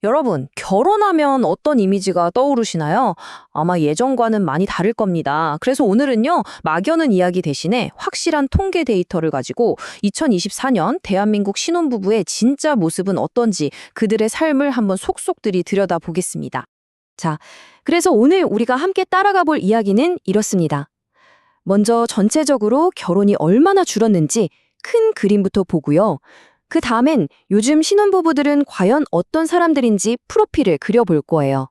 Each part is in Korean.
여러분, 결혼하면 어떤 이미지가 떠오르시나요? 아마 예전과는 많이 다를 겁니다. 그래서 오늘은요, 막연한 이야기 대신에 확실한 통계 데이터를 가지고 2024년 대한민국 신혼부부의 진짜 모습은 어떤지 그들의 삶을 한번 속속들이 들여다보겠습니다. 자, 그래서 오늘 우리가 함께 따라가 볼 이야기는 이렇습니다. 먼저 전체적으로 결혼이 얼마나 줄었는지 큰 그림부터 보고요. 그 다음엔 요즘 신혼부부들은 과연 어떤 사람들인지 프로필을 그려볼 거예요.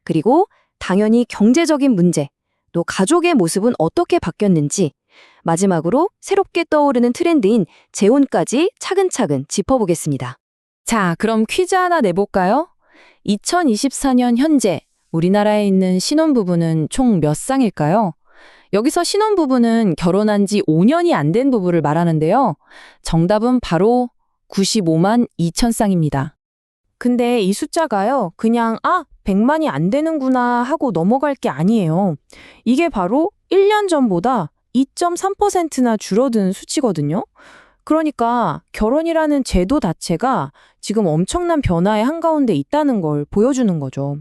그리고 당연히 경제적인 문제, 또 가족의 모습은 어떻게 바뀌었는지, 마지막으로 새롭게 떠오르는 트렌드인 재혼까지 차근차근 짚어보겠습니다. 자, 그럼 퀴즈 하나 내볼까요? 2024년 현재 우리나라에 있는 신혼부부는 총 몇 쌍일까요? 여기서 신혼부부는 결혼한 지 5년이 안 된 부부를 말하는데요. 정답은 바로 95만 2천 쌍입니다. 근데 이 숫자가요, 그냥 100만이 안 되는구나 하고 넘어갈 게 아니에요. 이게 바로 1년 전보다 2.3%나 줄어든 수치거든요. 그러니까 결혼이라는 제도 자체가 지금 엄청난 변화의 한가운데 있다는 걸 보여주는 거죠.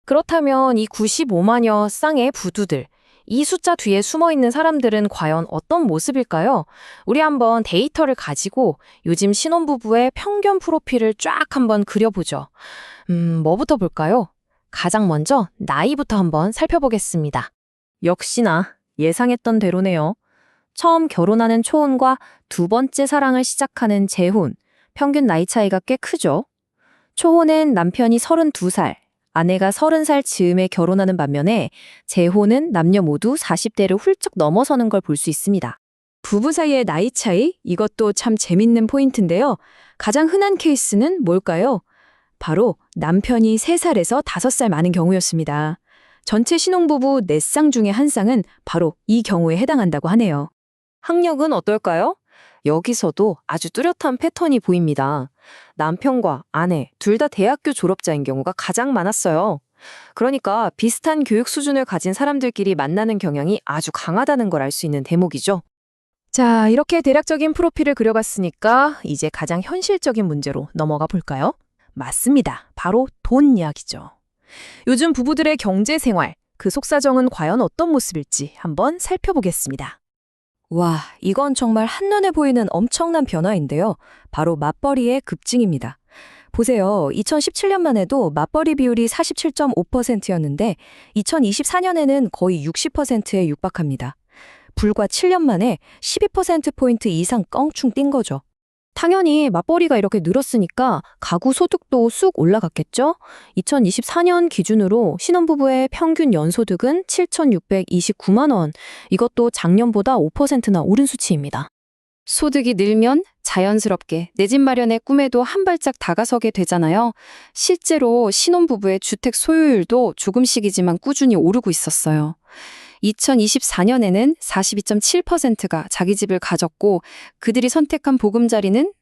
그렇다면 이 95만여 쌍의 부부들, 이 숫자 뒤에 숨어있는 사람들은 과연 어떤 모습일까요? 우리 한번 데이터를 가지고 요즘 신혼부부의 평균 프로필을 쫙 한번 그려보죠. 뭐부터 볼까요? 가장 먼저 나이부터 한번 살펴보겠습니다. 역시나 예상했던 대로네요. 처음 결혼하는 초혼과 두 번째 사랑을 시작하는 재혼, 평균 나이 차이가 꽤 크죠? 초혼은 남편이 32살, 아내가 30살 즈음에 결혼하는 반면에 재혼은 남녀 모두 40대를 훌쩍 넘어서는 걸 볼 수 있습니다. 부부 사이의 나이 차이, 이것도 참 재밌는 포인트인데요. 가장 흔한 케이스는 뭘까요? 바로 남편이 3살에서 5살 많은 경우였습니다. 전체 신혼부부 4쌍 중에 1쌍은 바로 이 경우에 해당한다고 하네요. 학력은 어떨까요? 여기서도 아주 뚜렷한 패턴이 보입니다. 남편과 아내 둘 다 대학교 졸업자인 경우가 가장 많았어요. 그러니까 비슷한 교육 수준을 가진 사람들끼리 만나는 경향이 아주 강하다는 걸 알 수 있는 대목이죠. 자, 이렇게 대략적인 프로필을 그려봤으니까 이제 가장 현실적인 문제로 넘어가 볼까요? 맞습니다. 바로 돈 이야기죠. 요즘 부부들의 경제 생활, 그 속사정은 과연 어떤 모습일지 한번 살펴보겠습니다. 와, 이건 정말 한눈에 보이는 엄청난 변화인데요. 바로 맞벌이의 급증입니다. 보세요. 2017년만 해도 맞벌이 비율이 47.5%였는데 2024년에는 거의 60%에 육박합니다. 불과 7년 만에 12%포인트 이상 껑충 뛴 거죠. 당연히 맞벌이가 이렇게 늘었으니까 가구 소득도 쑥 올라갔겠죠? 2024년 기준으로 신혼부부의 평균 연소득은 7,629만 원. 이것도 작년보다 5%나 오른 수치입니다. 소득이 늘면 자연스럽게 내 집 마련의 꿈에도 한 발짝 다가서게 되잖아요. 실제로 신혼부부의 주택 소유율도 조금씩이지만 꾸준히 오르고 있었어요. 2024년에는 42.7%가 자기 집을 가졌고 그들이 선택한 보금자리는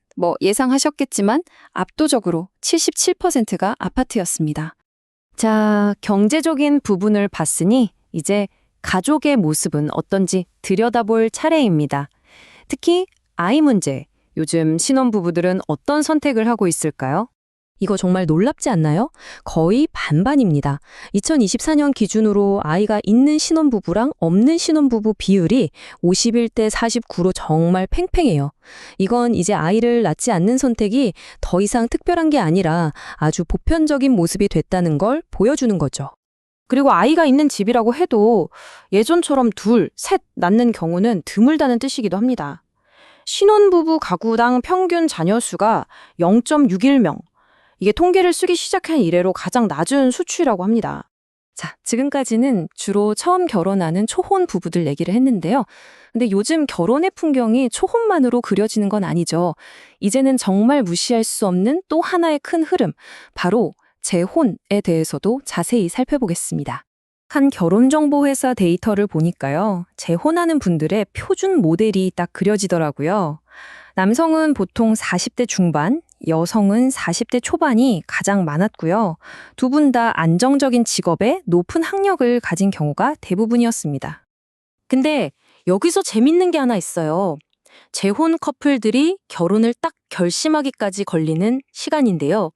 예상하셨겠지만 압도적으로 77%가 아파트였습니다. 자, 경제적인 부분을 봤으니 이제 가족의 모습은 어떤지 들여다볼 차례입니다. 특히 아이 문제, 요즘 신혼부부들은 어떤 선택을 하고 있을까요? 이거 정말 놀랍지 않나요? 거의 반반입니다. 2024년 기준으로 아이가 있는 신혼부부랑 없는 신혼부부 비율이 51대 49로 정말 팽팽해요. 이건 이제 아이를 낳지 않는 선택이 더 이상 특별한 게 아니라 아주 보편적인 모습이 됐다는 걸 보여주는 거죠. 그리고 아이가 있는 집이라고 해도 예전처럼 둘, 셋 낳는 경우는 드물다는 뜻이기도 합니다. 신혼부부 가구당 평균 자녀 수가 0.61명. 이게 통계를 쓰기 시작한 이래로 가장 낮은 수치라고 합니다. 자, 지금까지는 주로 처음 결혼하는 초혼 부부들 얘기를 했는데요. 근데 요즘 결혼의 풍경이 초혼만으로 그려지는 건 아니죠. 이제는 정말 무시할 수 없는 또 하나의 큰 흐름, 바로 재혼에 대해서도 자세히 살펴보겠습니다. 한 결혼정보회사 데이터를 보니까요. 재혼하는 분들의 표준 모델이 딱 그려지더라고요. 남성은 보통 40대 중반, 여성은 40대 초반이 가장 많았고요. 두 분 다 안정적인 직업에 높은 학력을 가진 경우가 대부분이었습니다. 근데 여기서 재밌는 게 하나 있어요. 재혼 커플들이 결혼을 딱 결심하기까지 걸리는 시간인데요.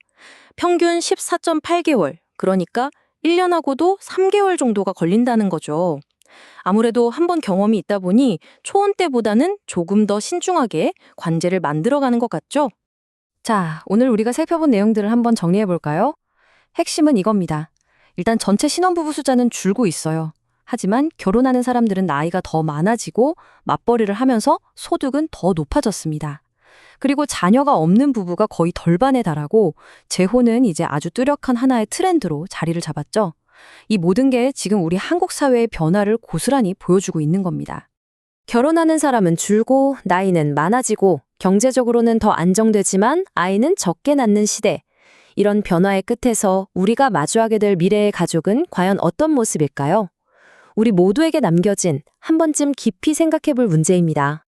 평균 14.8개월, 그러니까 1년하고도 3개월 정도가 걸린다는 거죠. 아무래도 한번 경험이 있다 보니 초혼 때보다는 조금 더 신중하게 관제를 만들어가는 것 같죠? 자, 오늘 우리가 살펴본 내용들을 한번 정리해 볼까요? 핵심은 이겁니다. 일단 전체 신혼부부 숫자는 줄고 있어요. 하지만 결혼하는 사람들은 나이가 더 많아지고 맞벌이를 하면서 소득은 더 높아졌습니다. 그리고 자녀가 없는 부부가 거의 절반에 달하고 재혼은 이제 아주 뚜렷한 하나의 트렌드로 자리를 잡았죠. 이 모든 게 지금 우리 한국 사회의 변화를 고스란히 보여주고 있는 겁니다. 결혼하는 사람은 줄고 나이는 많아지고 경제적으로는 더 안정되지만 아이는 적게 낳는 시대. 이런 변화의 끝에서 우리가 마주하게 될 미래의 가족은 과연 어떤 모습일까요? 우리 모두에게 남겨진 한 번쯤 깊이 생각해 볼 문제입니다.